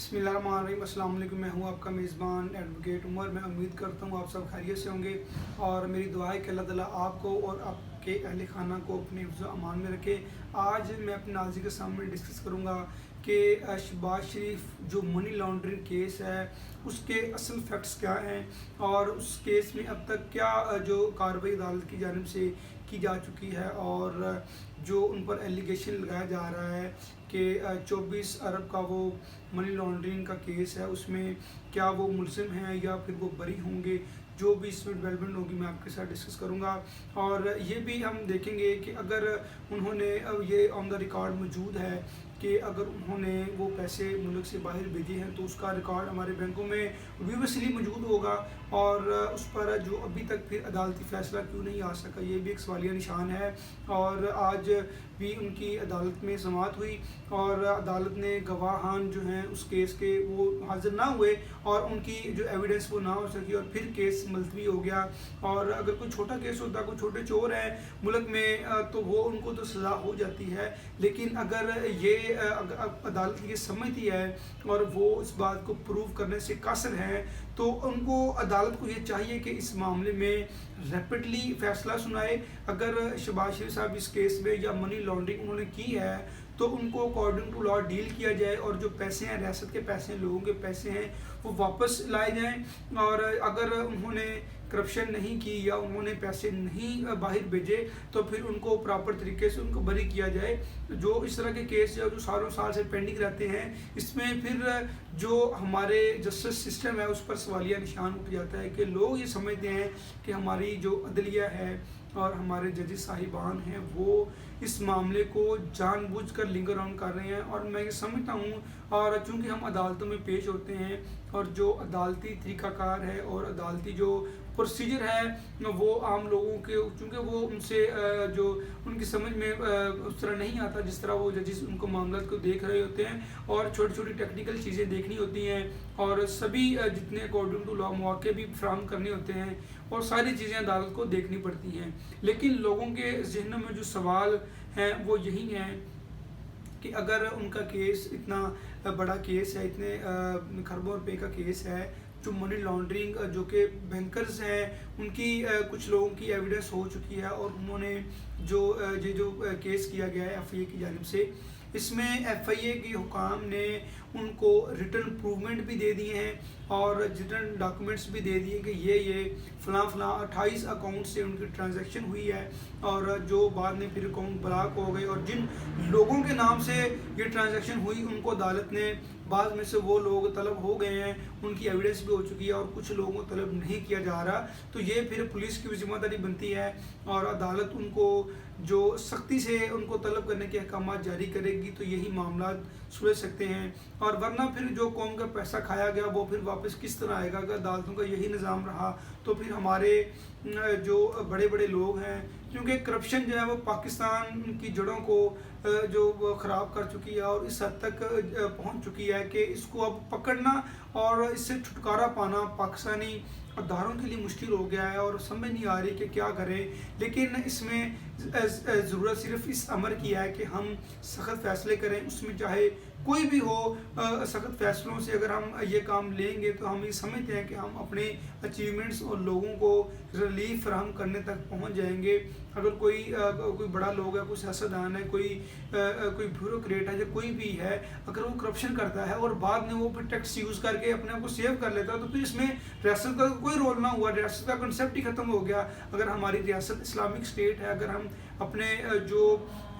बिस्मिल्लाहिर्रहमानिर्रहीम। अस्सलाम वालेकुम। मैं हूं आपका मेज़बान एडवोकेट उमर। मैं उम्मीद करता हूं आप सब खैरियत से होंगे और मेरी दुआ है कि अल्लाह ताला आपको और आपके अहल खाना को अपने हिफ्ज़ अमान में रखे। आज मैं अपने नाज़रीन के सामने डिस्कस करूंगा कि शहबाज शरीफ जो मनी लॉन्ड्रिंग केस है उसके असल फैक्ट्स क्या हैं और उस केस में अब तक क्या जो कार्रवाई अदालत की जानिब से की जा चुकी है और जो उन पर एलिगेशन लगाया जा रहा है कि 24 अरब का वो मनी लॉन्ड्रिंग का केस है, उसमें क्या वो मुलज़िम हैं या फिर वो बरी होंगे। जो भी इसमें डेवलपमेंट होगी मैं आपके साथ डिस्कस करूंगा और ये भी हम देखेंगे कि अगर उन्होंने ये ऑन द रिकॉर्ड मौजूद है कि अगर उन्होंने वो पैसे मुल्क से बाहर भेजे हैं तो उसका रिकॉर्ड हमारे बैंकों में ऑब्वियसली मौजूद होगा और उस पर जो अभी तक फिर अदालती फ़ैसला क्यों नहीं आ सका, ये भी एक सवालिया निशान है। और आज भी उनकी अदालत में समाअत हुई और अदालत ने गवाहान जो हैं उस केस के वो हाजिर ना हुए और उनकी जो एविडेंस वो ना हो सकी और फिर केस मुलतवी हो गया। और अगर कोई छोटा केस होता, कोई छोटे चोर हैं मुल्क में तो वो उनको तो सज़ा हो जाती है, लेकिन अगर ये अदालत ये समझती है और वो इस बात को प्रूव करने से कासिर हैं तो उनको अदालत को ये चाहिए कि इस मामले में रैपिडली फ़ैसला सुनाए। अगर शहबाज शरीफ साहब इस केस में या मनी लॉन्ड्रिंग उन्होंने की है तो उनको अकॉर्डिंग टू लॉ डील किया जाए और जो पैसे हैं, रियासत के पैसे हैं, लोगों के पैसे हैं, वो वापस लाए जाएं। और अगर उन्होंने करप्शन नहीं की या उन्होंने पैसे नहीं बाहर भेजे तो फिर उनको प्रॉपर तरीके से उनको बरी किया जाए। जो इस तरह के केस जो सालों साल से पेंडिंग रहते हैं, इसमें फिर जो हमारे जस्टिस सिस्टम है उस पर सवालिया निशान उठ जाता है कि लोग ये समझते हैं कि हमारी जो अदलिया है और हमारे जजेस साहिबान हैं वो इस मामले को जानबूझकर लिंगर ऑन कर रहे हैं। और मैं ये समझता हूँ और चूँकि हम अदालतों में पेश होते हैं और जो अदालती तरीक़ाकार है और अदालती जो प्रोसीजर है वो आम लोगों के चूँकि वो उनसे जो उनकी समझ में उस तरह नहीं आता जिस तरह वो जजेस उनको मामला को देख रहे होते हैं और छोटी छोटी टेक्निकल चीज़ें देखनी होती हैं और सभी जितने अकॉर्डिंग टू लॉ मौके भी फ्राहम करने होते हैं और सारी चीज़ें अदालत को देखनी पड़ती हैं। लेकिन लोगों के जहनों में जो सवाल हैं वो यही हैं कि अगर उनका केस इतना बड़ा केस है, इतने खरबों रुपए का केस है, जो मनी लॉन्ड्रिंग जो कि बैंकर्स हैं उनकी कुछ लोगों की एविडेंस हो चुकी है और उन्होंने जो केस किया गया है एफआईए की जानिब से, इसमें एफआईए के हुकाम ने उनको रिटर्न प्रूवमेंट भी दे दिए हैं और रिटर्न डॉक्यूमेंट्स भी दे दिए कि ये फ़लाँ 28 अकाउंट से उनकी ट्रांजैक्शन हुई है और जो बाद में फिर अकाउंट ब्लॉक हो गए और जिन लोगों के नाम से ये ट्रांजैक्शन हुई उनको अदालत ने बाद में से वो लोग तलब हो गए हैं, उनकी एविडेंस भी हो चुकी है और कुछ लोगों को तलब नहीं किया जा रहा। तो ये फिर पुलिस की भी जिम्मेदारी बनती है और अदालत उनको जो सख्ती से उनको तलब करने के अहकाम जारी करेगी तो यही मामला सुलझ सकते हैं। और वरना फिर जो कौम का पैसा खाया गया वो फिर वापस किस तरह आएगा। अगर अदालतों का यही निज़ाम रहा तो फिर हमारे जो बड़े बड़े लोग हैं, क्योंकि करप्शन जो है वो पाकिस्तान की जड़ों को जो ख़राब कर चुकी है और इस हद तक पहुंच चुकी है कि इसको अब पकड़ना और इससे छुटकारा पाना पाकिस्तानी अदारों के लिए मुश्किल हो गया है और समझ नहीं आ रही कि क्या करें। लेकिन इसमें ज़रूरत सिर्फ इस अमर की है कि हम सख्त फ़ैसले करें, उसमें चाहे कोई भी हो। सख्त फ़ैसलों से अगर हम ये काम लेंगे तो हम ये समझते हैं कि हम अपने अचीवमेंट्स और लोगों को रिलीफ फराहम करने तक पहुंच जाएंगे। अगर कोई बड़ा लोग है, कोई सियासतदान है, कोई ब्यूरोक्रेट है या कोई भी है, अगर वो करप्शन करता है और बाद में वो फिर टैक्स यूज़ करके अपने आप को सेव कर लेता है तो फिर इसमें रियासत का कोई रोल ना हुआ, रियासत का कंसेप्ट ही ख़त्म हो गया। अगर हमारी रियासत इस्लामिक स्टेट है, अगर हम अपने जो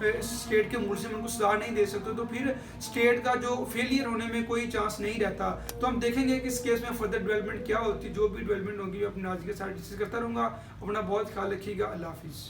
स्टेट के मुल्ज़िम उनको सजा नहीं दे सकते तो फिर स्टेट का जो फेलियर होने में कोई चांस नहीं रहता। तो हम देखेंगे कि इस केस में फर्दर डेवलपमेंट क्या होती है। जो भी डेवलपमेंट होगी मैं अपने नाज़रीन के साथ डिस्कस करता रहूँगा। अपना बहुत ख्याल रखिएगा। अल्लाह हाफिज़।